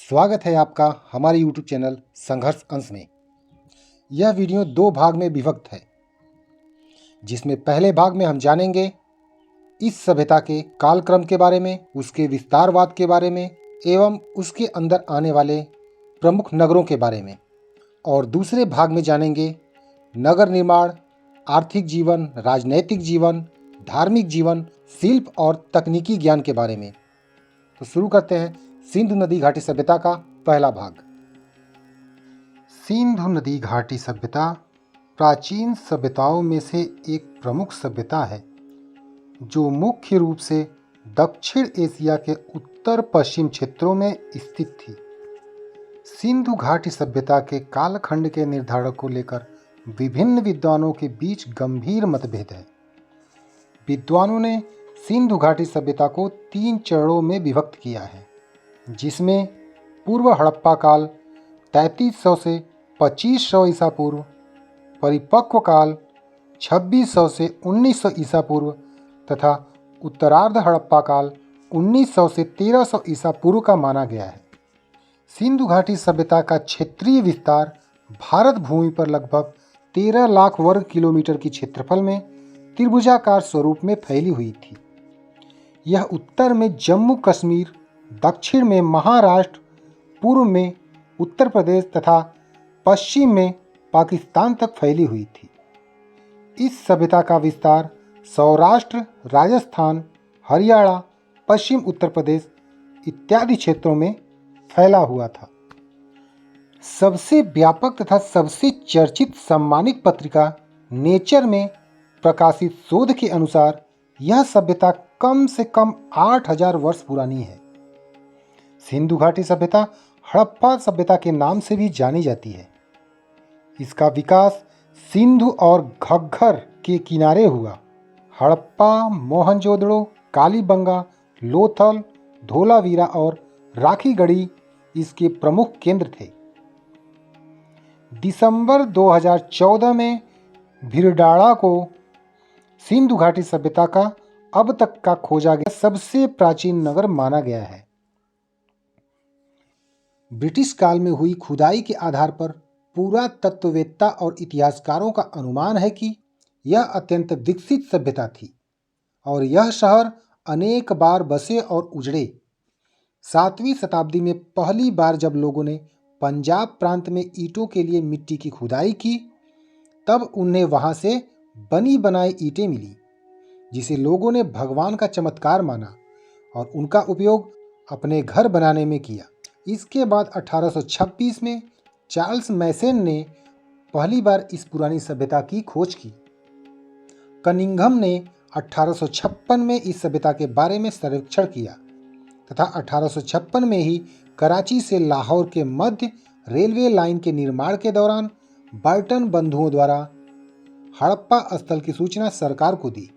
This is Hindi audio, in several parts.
स्वागत है आपका हमारे YouTube चैनल संघर्ष अंश में। यह वीडियो दो भाग में विभक्त है, जिसमें पहले भाग में हम जानेंगे इस सभ्यता के कालक्रम के बारे में, उसके विस्तारवाद के बारे में एवं उसके अंदर आने वाले प्रमुख नगरों के बारे में, और दूसरे भाग में जानेंगे नगर निर्माण, आर्थिक जीवन, राजनैतिक जीवन, धार्मिक जीवन, शिल्प और तकनीकी ज्ञान के बारे में। तो शुरू करते हैं सिंधु नदी घाटी सभ्यता का पहला भाग। सिंधु नदी घाटी सभ्यता प्राचीन सभ्यताओं में से एक प्रमुख सभ्यता है, जो मुख्य रूप से दक्षिण एशिया के उत्तर पश्चिम क्षेत्रों में स्थित थी। सिंधु घाटी सभ्यता के कालखंड के निर्धारण को लेकर विभिन्न विद्वानों के बीच गंभीर मतभेद है। विद्वानों ने सिंधु घाटी सभ्यता को 3 चरणों में विभक्त किया है, जिसमें पूर्व हड़प्पा काल 3300 से 2500 ईसा पूर्व, परिपक्व काल 2600 से 1900 ईसा पूर्व तथा उत्तरार्ध हड़प्पा काल 1900 से 1300 ईसा पूर्व का माना गया है। सिंधु घाटी सभ्यता का क्षेत्रीय विस्तार भारत भूमि पर लगभग 13 लाख वर्ग किलोमीटर की क्षेत्रफल में त्रिभुजाकार स्वरूप में फैली हुई थी। यह उत्तर में जम्मू कश्मीर, दक्षिण में महाराष्ट्र, पूर्व में उत्तर प्रदेश तथा पश्चिम में पाकिस्तान तक फैली हुई थी। इस सभ्यता का विस्तार सौराष्ट्र, राजस्थान, हरियाणा, पश्चिम उत्तर प्रदेश इत्यादि क्षेत्रों में फैला हुआ था। सबसे व्यापक तथा सबसे चर्चित सम्मानित पत्रिका नेचर में प्रकाशित शोध के अनुसार यह सभ्यता कम से कम 8000 वर्ष पुरानी है। सिंधु घाटी सभ्यता हड़प्पा सभ्यता के नाम से भी जानी जाती है। इसका विकास सिंधु और घग्गर के किनारे हुआ। हड़प्पा, मोहनजोदड़ो, कालीबंगा, लोथल, धोलावीरा और राखीगढ़ी इसके प्रमुख केंद्र थे। दिसंबर 2014 में भिरडाड़ा को सिंधु घाटी सभ्यता का अब तक का खोजा गया सबसे प्राचीन नगर माना गया है। ब्रिटिश काल में हुई खुदाई के आधार पर पुरातत्ववेत्ता और इतिहासकारों का अनुमान है कि यह अत्यंत विकसित सभ्यता थी और यह शहर अनेक बार बसे और उजड़े। 7वीं शताब्दी में पहली बार जब लोगों ने पंजाब प्रांत में ईंटों के लिए मिट्टी की खुदाई की, तब उन्हें वहां से बनी बनाई ईंटें मिली, जिसे लोगों ने भगवान का चमत्कार माना और उनका उपयोग अपने घर बनाने में किया। इसके बाद 1826 में चार्ल्स मैसन ने पहली बार इस पुरानी सभ्यता की खोज की। कनिंघम ने 1856 में इस सभ्यता के बारे में सर्वेक्षण किया तथा 1856 में ही कराची से लाहौर के मध्य रेलवे लाइन के निर्माण के दौरान बर्टन बंधुओं द्वारा हड़प्पा स्थल की सूचना सरकार को दी।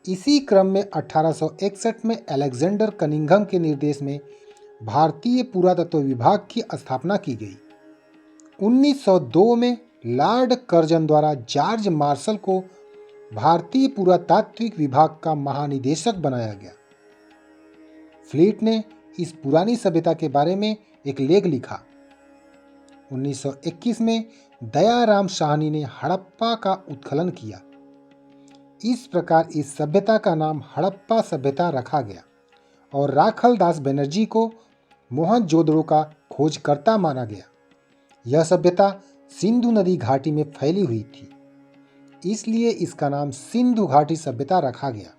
इसी क्रम में 1861 में अलेक्जेंडर कनिंघम के निर्देश में भारतीय पुरातत्व विभाग की स्थापना की गई। 1902 में लॉर्ड कर्जन द्वारा जॉर्ज मार्शल को भारतीय पुरातात्विक विभाग का महानिदेशक बनाया गया। फ्लीट ने इस पुरानी सभ्यता के बारे में एक लेख लिखा। 1921 में दयाराम साहनी ने हड़प्पा का उत्खनन किया। इस प्रकार इस सभ्यता का नाम हड़प्पा सभ्यता रखा गया और राखल दास बनर्जी को मोहनजोदड़ो का खोजकर्ता माना गया। यह सभ्यता सिंधु नदी घाटी में फैली हुई थी, इसलिए इसका नाम सिंधु घाटी सभ्यता रखा गया।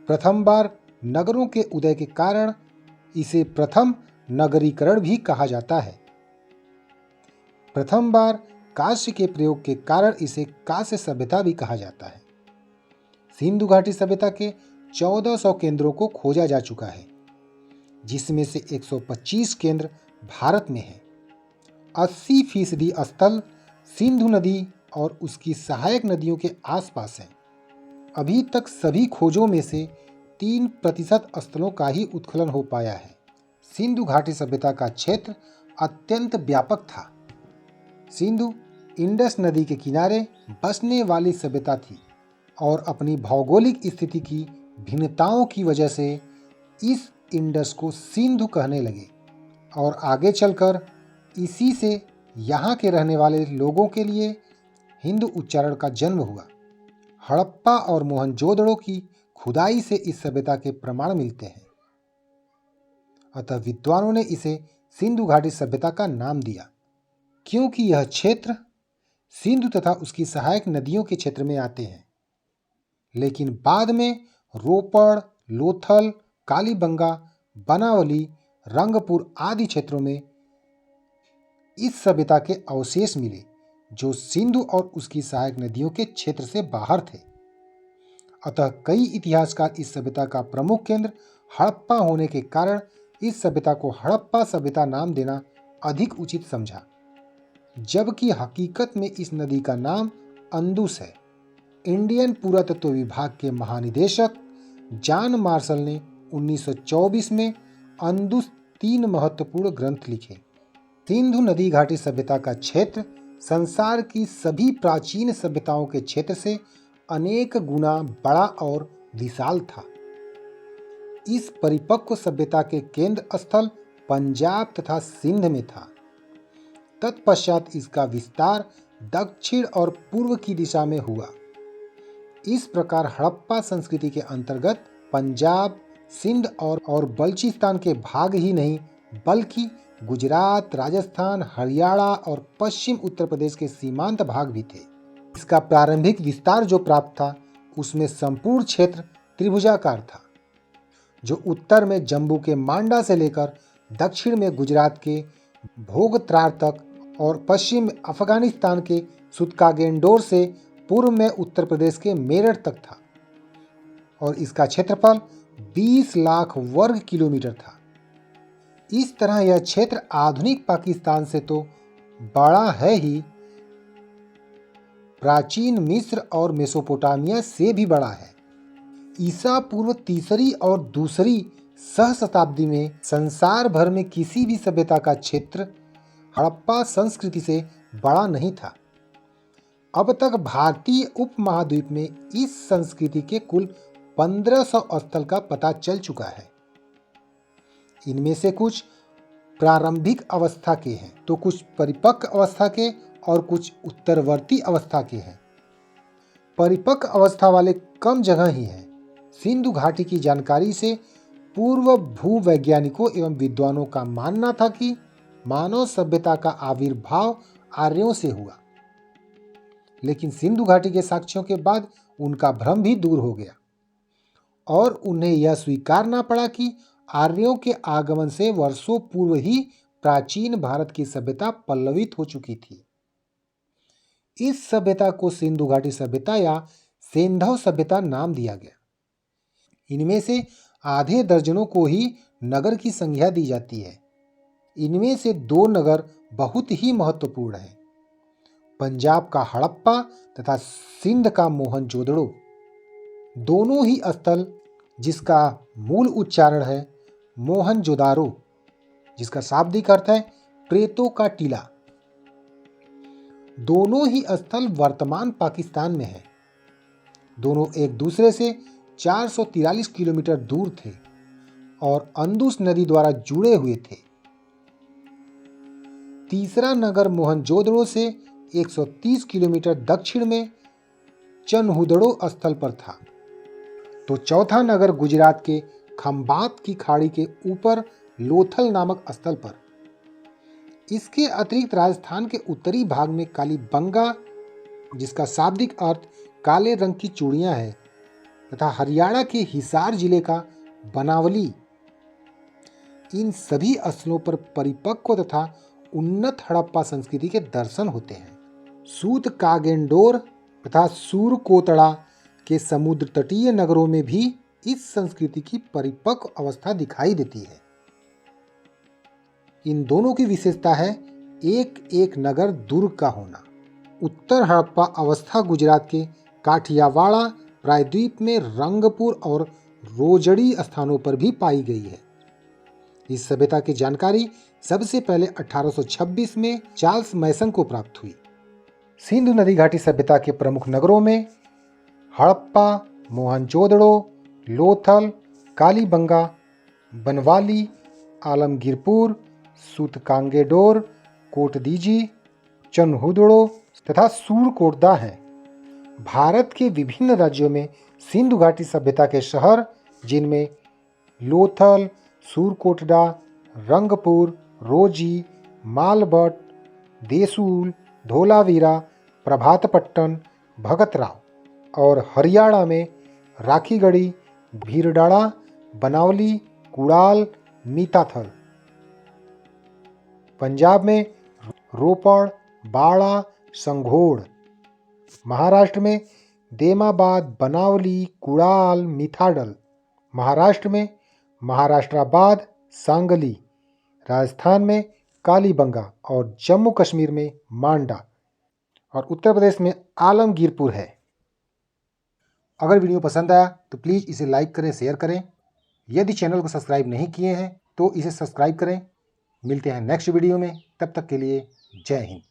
प्रथम बार नगरों के उदय के कारण इसे प्रथम नगरीकरण भी कहा जाता है। प्रथम बार कांस्य के प्रयोग के कारण इसे कांस्य सभ्यता भी कहा जाता है। सिंधु घाटी सभ्यता के 1400 केंद्रों को खोजा जा चुका है, जिसमें से 125 केंद्र भारत में हैं। 80% स्थल सिंधु नदी और उसकी सहायक नदियों के आसपास हैं। अभी तक सभी खोजों में से 3% स्थलों का ही उत्खनन हो पाया है। सिंधु घाटी सभ्यता का क्षेत्र अत्यंत व्यापक था। सिंधु इंडस नदी के किनारे बसने वाली सभ्यता थी और अपनी भौगोलिक स्थिति की भिन्नताओं की वजह से इस इंडस को सिंधु कहने लगे और आगे चलकर इसी से यहाँ के रहने वाले लोगों के लिए हिंदू उच्चारण का जन्म हुआ। हड़प्पा और मोहनजोदड़ो की खुदाई से इस सभ्यता के प्रमाण मिलते हैं, अतः विद्वानों ने इसे सिंधु घाटी सभ्यता का नाम दिया, क्योंकि यह क्षेत्र सिंधु तथा उसकी सहायक नदियों के क्षेत्र में आते हैं। लेकिन बाद में रोपड़, लोथल, कालीबंगा, बनावली, रंगपुर आदि क्षेत्रों में इस सभ्यता के अवशेष मिले जो सिंधु और उसकी सहायक नदियों के क्षेत्र से बाहर थे। अतः कई इतिहासकार इस सभ्यता का प्रमुख केंद्र हड़प्पा होने के कारण इस सभ्यता को हड़प्पा सभ्यता नाम देना अधिक उचित समझा, जबकि हकीकत में इस नदी का नाम अंदुस है। इंडियन पुरातत्व विभाग के महानिदेशक जॉन मार्शल ने 1924 में अंदुस 3 महत्वपूर्ण ग्रंथ लिखे। सिंधु नदी घाटी सभ्यता का क्षेत्र संसार की सभी प्राचीन सभ्यताओं के क्षेत्र से अनेक गुना बड़ा और विशाल था। इस परिपक्व सभ्यता के केंद्र स्थल पंजाब तथा सिंध में था। तत्पश्चात इसका विस्तार दक्षिण और पूर्व की दिशा में हुआ। इस प्रकार हड़प्पा संस्कृति के अंतर्गत पंजाब, सिंध और बलूचिस्तान के भाग ही नहीं बल्कि गुजरात, राजस्थान, हरियाणा और पश्चिम उत्तर प्रदेश के सीमांत भाग भी थे। इसका प्रारंभिक विस्तार जो प्राप्त था उसमें संपूर्ण क्षेत्र त्रिभुजाकार था, जो उत्तर में जम्मू के मांडा से लेकर दक्षिण में गुजरात के भोगत्रार तक और पश्चिम में अफगानिस्तान के सुतकागेंडोर से पूर्व में उत्तर प्रदेश के मेरठ तक था और इसका क्षेत्रफल 20 लाख वर्ग किलोमीटर था। इस तरह यह क्षेत्र आधुनिक पाकिस्तान से तो बड़ा है ही, प्राचीन मिस्र और मेसोपोटामिया से भी बड़ा है। ईसा पूर्व 3री और 2री सहस्त्राब्दी में संसार भर में किसी भी सभ्यता का क्षेत्र हड़प्पा संस्कृति से बड़ा नहीं था। अब तक भारतीय उपमहाद्वीप में इस संस्कृति के कुल 1500 स्थल का पता चल चुका है। इनमें से कुछ प्रारंभिक अवस्था के हैं तो कुछ परिपक्व अवस्था के और कुछ उत्तरवर्ती अवस्था के हैं। परिपक्व अवस्था वाले कम जगह ही हैं। सिंधु घाटी की जानकारी से पूर्व भूवैज्ञानिकों एवं विद्वानों का मानना था कि मानव सभ्यता का आविर्भाव आर्यों से हुआ, लेकिन सिंधु घाटी के साक्ष्यों के बाद उनका भ्रम भी दूर हो गया और उन्हें यह स्वीकारना पड़ा कि आर्यों के आगमन से वर्षों पूर्व ही प्राचीन भारत की सभ्यता पल्लवित हो चुकी थी। इस सभ्यता को सिंधु घाटी सभ्यता या सेंधव सभ्यता नाम दिया गया। इनमें से आधे दर्जनों को ही नगर की संज्ञा दी जाती है। इनमें से 2 नगर बहुत ही महत्वपूर्ण हैं, पंजाब का हड़प्पा तथा सिंध का मोहनजोदड़ो। दोनों ही स्थल जिसका मूल उच्चारण है मोहनजोदारो, जिसका शाब्दिक अर्थ है प्रेतों का टीला। दोनों ही स्थल वर्तमान पाकिस्तान में है। दोनों एक दूसरे से 443 किलोमीटर दूर थे और अंदुस नदी द्वारा जुड़े हुए थे। तीसरा नगर मोहनजोदड़ो से 130 किलोमीटर दक्षिण में चनहुदड़ो स्थल पर था, तो चौथा नगर गुजरात के खंभात की खाड़ी के ऊपर लोथल नामक स्थल पर। इसके अतिरिक्त राजस्थान के उत्तरी भाग में कालीबंगा, जिसका शाब्दिक अर्थ काले रंग की चूड़ियां है, तथा हरियाणा के हिसार जिले का बनावली। इन सभी स्थलों पर परिपक्व तथा उन्नत हड़प्पा संस्कृति के दर्शन होते हैं। सूत कागेंडोर तथा सूरकोतड़ा के समुद्र तटीय नगरों में भी इस संस्कृति की परिपक्व अवस्था दिखाई देती है। इन दोनों की विशेषता है एक एक नगर दुर्ग का होना। उत्तर हड़प्पा अवस्था गुजरात के काठियावाड़ा प्रायद्वीप में रंगपुर और रोजड़ी स्थानों पर भी पाई गई है। इस सभ्यता की जानकारी सबसे पहले 1826 में चार्ल्स मैसन को प्राप्त हुई। सिंधु नदी घाटी सभ्यता के प्रमुख नगरों में हड़प्पा, मोहनजोदड़ो, लोथल, कालीबंगा, बनवाली, आलमगीरपुर, सूतकांगेडोर, कोटदीजी, चनहुदड़ो तथा सूरकोटदा हैं। भारत के विभिन्न राज्यों में सिंधु घाटी सभ्यता के शहर, जिनमें लोथल, सूरकोटड़ा, रंगपुर, रोजी, मालबट, देसूल, धोलावीरा, प्रभातपट्टन, भगतराव और हरियाणा में राखीगढ़ी, भीरडाड़ा, बनावली, कुड़ाल, मीताथल। पंजाब में रोपड़, बाड़ा, संघोड़। महाराष्ट्र में देमाबाद, बनावली, कुड़ाल, मिथाडल। महाराष्ट्र में महाराष्ट्राबाद, सांगली। राजस्थान में कालीबंगा और जम्मू कश्मीर में मांडा और उत्तर प्रदेश में आलमगीरपुर है। अगर वीडियो पसंद आया तो प्लीज़ इसे लाइक करें, शेयर करें। यदि चैनल को सब्सक्राइब नहीं किए हैं तो इसे सब्सक्राइब करें। मिलते हैं नेक्स्ट वीडियो में, तब तक के लिए जय हिंद।